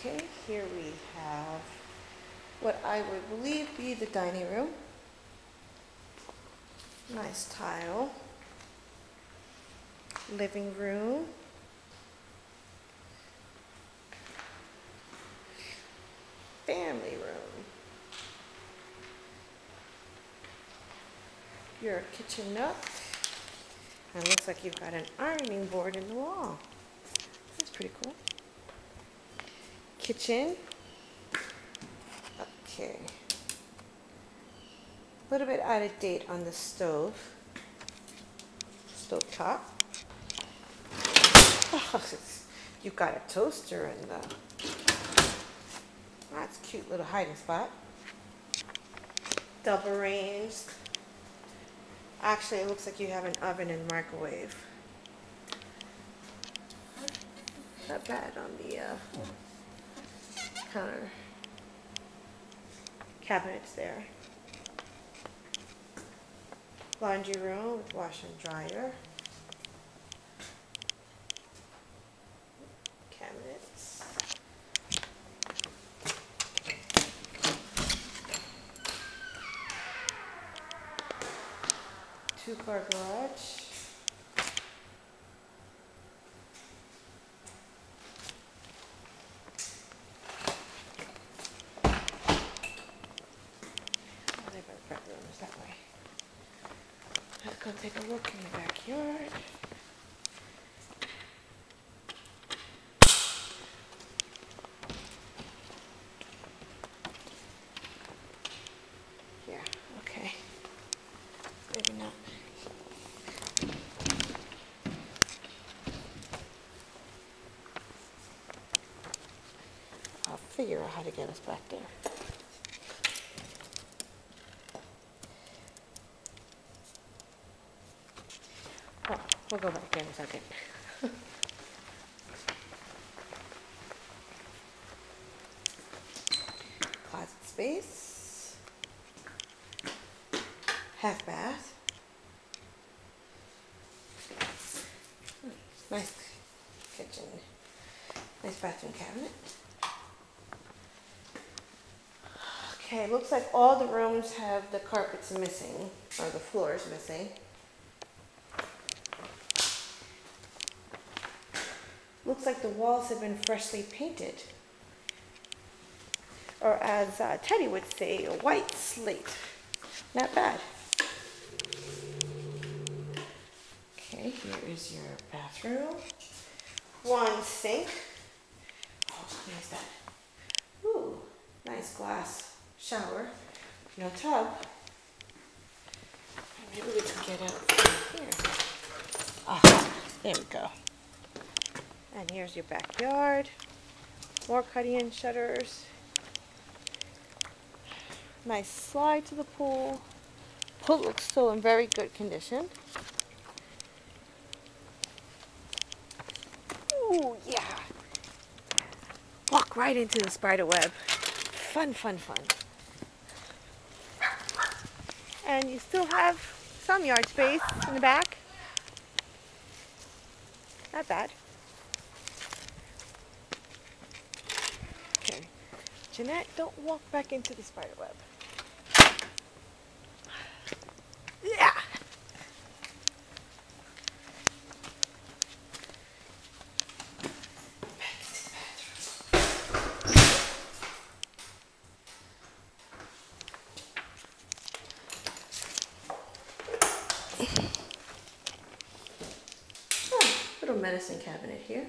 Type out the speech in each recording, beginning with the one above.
Okay, here we have what I would believe be the dining room. Nice tile. Living room. Family room. Your kitchen nook. And it looks like you've got an ironing board in the wall. That's pretty cool. Kitchen. Okay. A little bit out of date on the stove. Stove top. Oh, you've got a toaster in the... That's a cute little hiding spot. Double ranged. Actually, it looks like you have an oven and microwave. Not bad on the counter cabinets there. Laundry room with washer and dryer. Cabinets. Two-car garage. Bedrooms that way. Let's go take a look in the backyard. Yeah, okay. Maybe not. I'll figure out how to get us back there. Oh, we'll go back there in a second. Closet space. Half bath. Nice kitchen. Nice bathroom cabinet. Okay, looks like all the rooms have the carpets missing, or the floors missing. Looks like the walls have been freshly painted. Or as Teddy would say, a white slate. Not bad. Okay, here is your bathroom. One sink. Oh, what is that? Ooh, nice glass shower. No tub. Maybe we can get out here. Ah, there we go. And here's your backyard. More cutting-in shutters. Nice slide to the pool. Pool looks still in very good condition. Ooh, yeah. Walk right into the spider web. Fun, fun, fun. And you still have some yard space in the back. Not bad. Okay. Jeanette, don't walk back into the spider web. Yeah. Oh, little medicine cabinet here.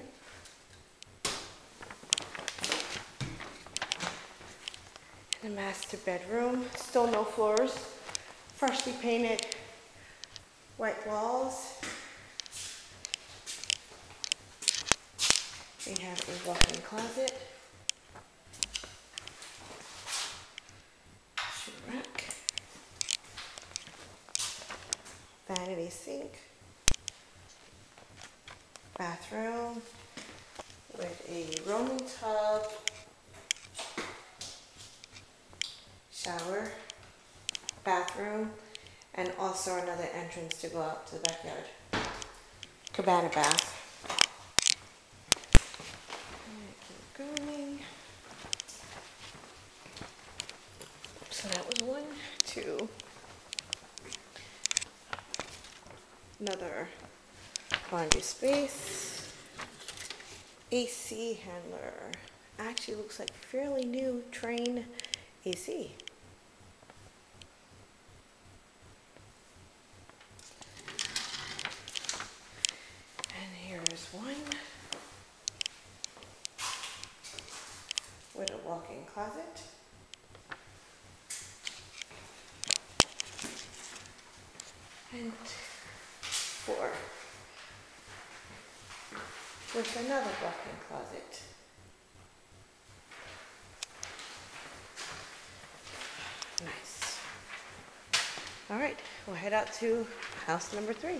The master bedroom, still no floors, freshly painted white walls. We have a walk-in closet, shoe rack, vanity sink, bathroom with a roaming tub, shower, bathroom, and also another entrance to go out to the backyard. Cabana bath. Keep going. Another laundry space. AC handler. Actually looks like fairly new Trane AC. And here's one with a walk-in closet. And four with another walk-in closet. Nice. All right, we'll head out to house number 3.